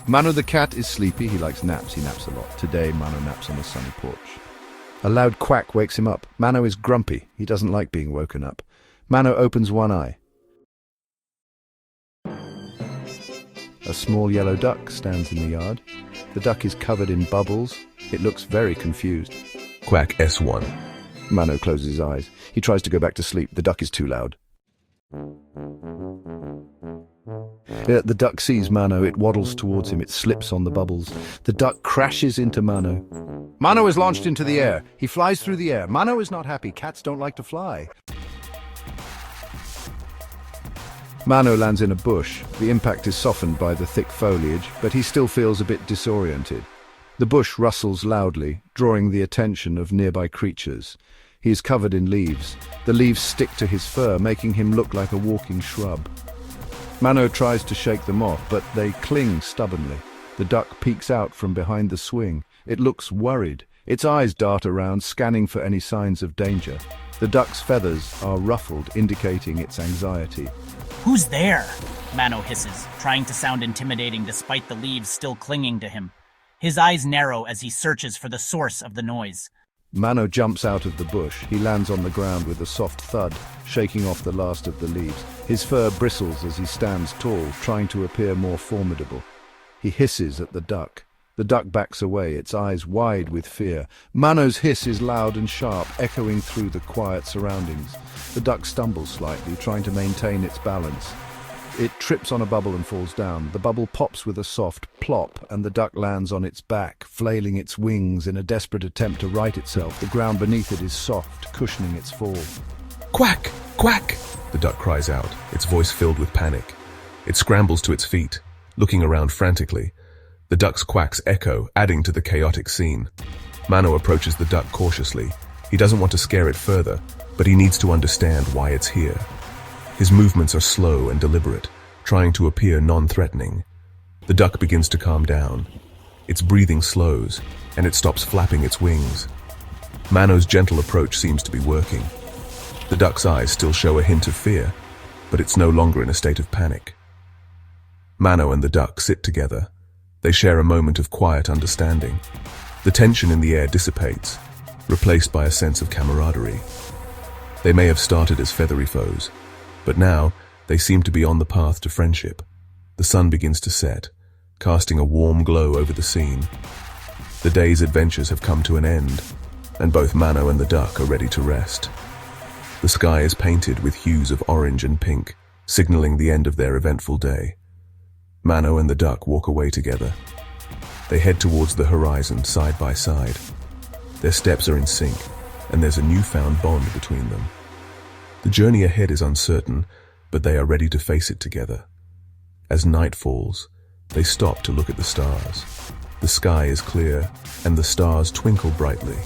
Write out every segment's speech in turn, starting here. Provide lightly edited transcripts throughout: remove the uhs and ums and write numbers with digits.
Mano the cat is sleepy. He likes naps. He naps a lot. Today, Mano naps on the sunny porch. A loud quack wakes him up. Mano is grumpy. He doesn't like being woken up. Mano opens one eye. A small yellow duck stands in the yard. The duck is covered in bubbles. It looks very confused. Quack S1. Mano closes his eyes. He tries to go back to sleep. The duck is too loud. The duck sees Mano. It waddles towards him. It slips on the bubbles. The duck crashes into Mano. Mano is launched into the air. He flies through the air. Mano is not happy. Cats don't like to fly. Mano lands in a bush. The impact is softened by the thick foliage, but he still feels a bit disoriented. The bush rustles loudly, drawing the attention of nearby creatures. He is covered in leaves. The leaves stick to his fur, making him look like a walking shrub. Mano tries to shake them off, but they cling stubbornly. The duck peeks out from behind the swing. It looks worried. Its eyes dart around, scanning for any signs of danger. The duck's feathers are ruffled, indicating its anxiety. "Who's there?" Mano hisses, trying to sound intimidating despite the leaves still clinging to him. His eyes narrow as he searches for the source of the noise. Mano jumps out of the bush. He lands on the ground with a soft thud, shaking off the last of the leaves. His fur bristles as he stands tall, trying to appear more formidable. He hisses at the duck. The duck backs away, its eyes wide with fear. Mano's hiss is loud and sharp, echoing through the quiet surroundings. The duck stumbles slightly, trying to maintain its balance. It trips on a bubble and falls down. The bubble pops with a soft plop, and the duck lands on its back, flailing its wings in a desperate attempt to right itself. The ground beneath it is soft, cushioning its fall. Quack! Quack! The duck cries out, its voice filled with panic. It scrambles to its feet, looking around frantically. The duck's quacks echo, adding to the chaotic scene. Mano approaches the duck cautiously. He doesn't want to scare it further, but he needs to understand why it's here. His movements are slow and deliberate, trying to appear non-threatening. The duck begins to calm down. Its breathing slows, and it stops flapping its wings. Mano's gentle approach seems to be working. The duck's eyes still show a hint of fear, but it's no longer in a state of panic. Mano and the duck sit together. They share a moment of quiet understanding. The tension in the air dissipates, replaced by a sense of camaraderie. They may have started as feathery foes, but now they seem to be on the path to friendship. The sun begins to set, casting a warm glow over the scene. The day's adventures have come to an end, and both Mano and the duck are ready to rest. The sky is painted with hues of orange and pink, signaling the end of their eventful day. Mano and the duck walk away together. They head towards the horizon side by side. Their steps are in sync, and there's a newfound bond between them. The journey ahead is uncertain, but they are ready to face it together. As night falls, they stop to look at the stars. The sky is clear, and the stars twinkle brightly.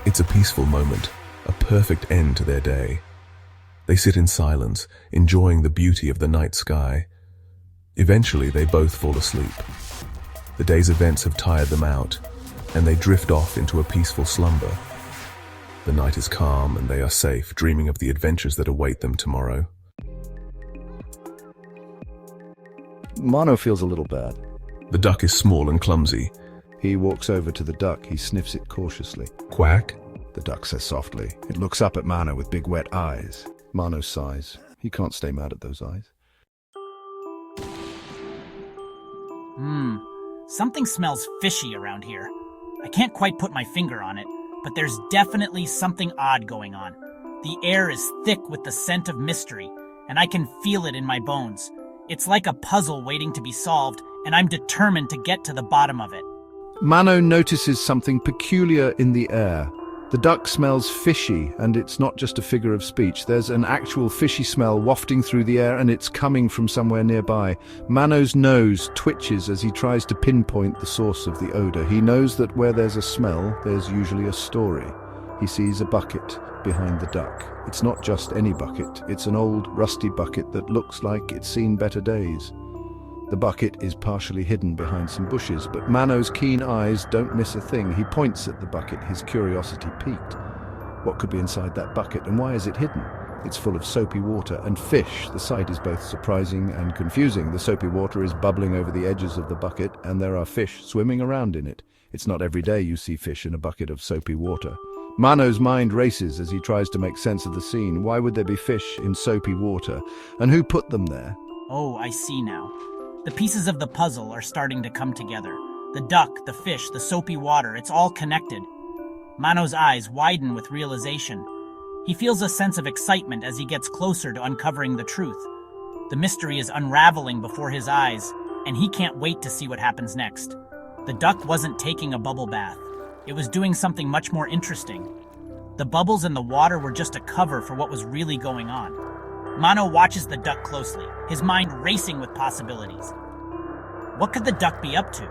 It's a peaceful moment, a perfect end to their day. They sit in silence, enjoying the beauty of the night sky. Eventually, they both fall asleep. The day's events have tired them out, and they drift off into a peaceful slumber. The night is calm, and they are safe, dreaming of the adventures that await them tomorrow. Mano feels a little bad. The duck is small and clumsy. He walks over to the duck. He sniffs it cautiously. Quack! The duck says softly. It looks up at Mano with big wet eyes. Mano sighs. He can't stay mad at those eyes. Something smells fishy around here. I can't quite put my finger on it, but there's definitely something odd going on. The air is thick with the scent of mystery, and I can feel it in my bones. It's like a puzzle waiting to be solved, and I'm determined to get to the bottom of it. Mano notices something peculiar in the air. The duck smells fishy, and it's not just a figure of speech. There's an actual fishy smell wafting through the air, and it's coming from somewhere nearby. Mano's nose twitches as he tries to pinpoint the source of the odor. He knows that where there's a smell, there's usually a story. He sees a bucket behind the duck. It's not just any bucket. It's an old, rusty bucket that looks like it's seen better days. The bucket is partially hidden behind some bushes, but Mano's keen eyes don't miss a thing. He points at the bucket, his curiosity piqued. What could be inside that bucket, and why is it hidden? It's full of soapy water and fish. The sight is both surprising and confusing. The soapy water is bubbling over the edges of the bucket, and there are fish swimming around in it. It's not every day you see fish in a bucket of soapy water. Mano's mind races as he tries to make sense of the scene. Why would there be fish in soapy water? And who put them there? Oh, I see now. The pieces of the puzzle are starting to come together. The duck, the fish, the soapy water, it's all connected. Mano's eyes widen with realization. He feels a sense of excitement as he gets closer to uncovering the truth. The mystery is unraveling before his eyes, and he can't wait to see what happens next. The duck wasn't taking a bubble bath. It was doing something much more interesting. The bubbles in the water were just a cover for what was really going on. Mano watches the duck closely, his mind racing with possibilities. What could the duck be up to?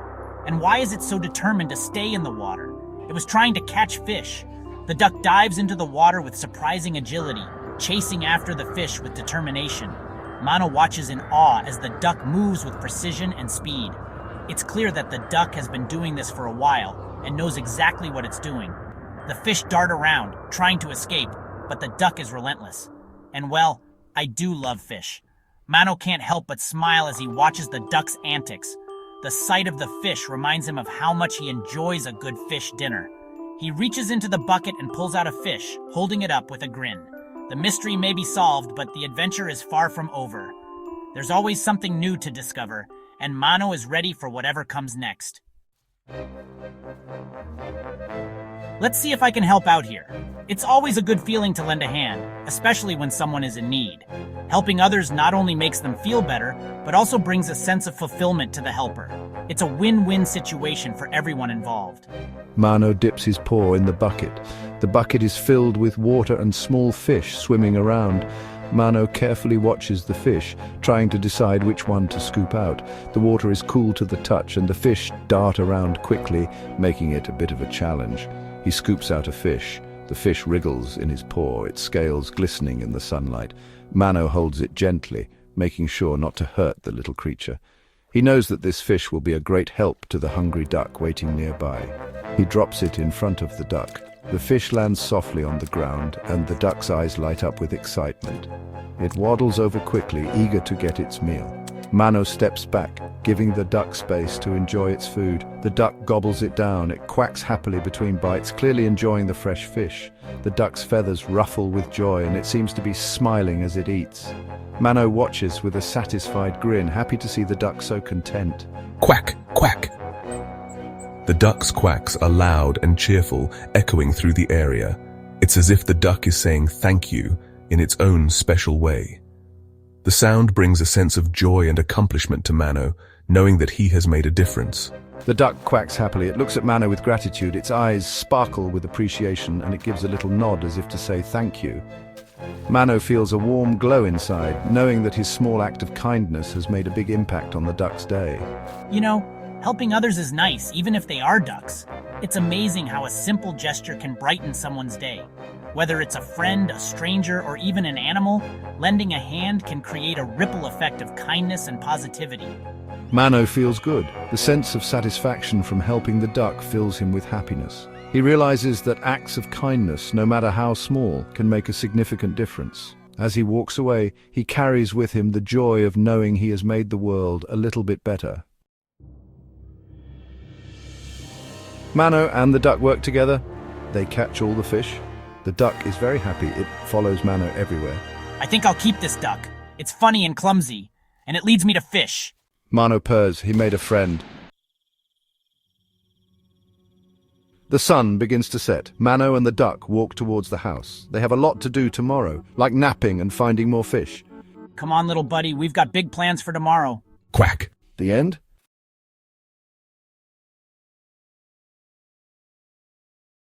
And why is it so determined to stay in the water? It was trying to catch fish. The duck dives into the water with surprising agility, chasing after the fish with determination. Mano watches in awe as the duck moves with precision and speed. It's clear that the duck has been doing this for a while and knows exactly what it's doing. The fish dart around, trying to escape, but the duck is relentless. And well, I do love fish. Mano can't help but smile as he watches the duck's antics. The sight of the fish reminds him of how much he enjoys a good fish dinner. He reaches into the bucket and pulls out a fish, holding it up with a grin. The mystery may be solved, but the adventure is far from over. There's always something new to discover, and Mano is ready for whatever comes next. Let's see if I can help out here. It's always a good feeling to lend a hand, especially when someone is in need. Helping others not only makes them feel better, but also brings a sense of fulfillment to the helper. It's a win-win situation for everyone involved. Mano dips his paw in the bucket. The bucket is filled with water and small fish swimming around. Mano carefully watches the fish, trying to decide which one to scoop out. The water is cool to the touch, and the fish dart around quickly, making it a bit of a challenge. He scoops out a fish. The fish wriggles in his paw, its scales glistening in the sunlight. Mano holds it gently, making sure not to hurt the little creature. He knows that this fish will be a great help to the hungry duck waiting nearby. He drops it in front of the duck. The fish lands softly on the ground, and the duck's eyes light up with excitement. It waddles over quickly, eager to get its meal. Mano steps back, giving the duck space to enjoy its food. The duck gobbles it down. It quacks happily between bites, clearly enjoying the fresh fish. The duck's feathers ruffle with joy, and it seems to be smiling as it eats. Mano watches with a satisfied grin, happy to see the duck so content. Quack, quack. The duck's quacks are loud and cheerful, echoing through the area. It's as if the duck is saying thank you in its own special way. The sound brings a sense of joy and accomplishment to Mano, knowing that he has made a difference. The duck quacks happily. It looks at Mano with gratitude. Its eyes sparkle with appreciation, and it gives a little nod as if to say thank you. Mano feels a warm glow inside, knowing that his small act of kindness has made a big impact on the duck's day. You know, helping others is nice, even if they are ducks. It's amazing how a simple gesture can brighten someone's day. Whether it's a friend, a stranger, or even an animal, lending a hand can create a ripple effect of kindness and positivity. Mano feels good. The sense of satisfaction from helping the duck fills him with happiness. He realizes that acts of kindness, no matter how small, can make a significant difference. As he walks away, he carries with him the joy of knowing he has made the world a little bit better. Mano and the duck work together. They catch all the fish. The duck is very happy. It follows Mano everywhere. I think I'll keep this duck. It's funny and clumsy, and it leads me to fish. Mano purrs. He made a friend. The sun begins to set. Mano and the duck walk towards the house. They have a lot to do tomorrow, like napping and finding more fish. Come on, little buddy. We've got big plans for tomorrow. Quack. The end?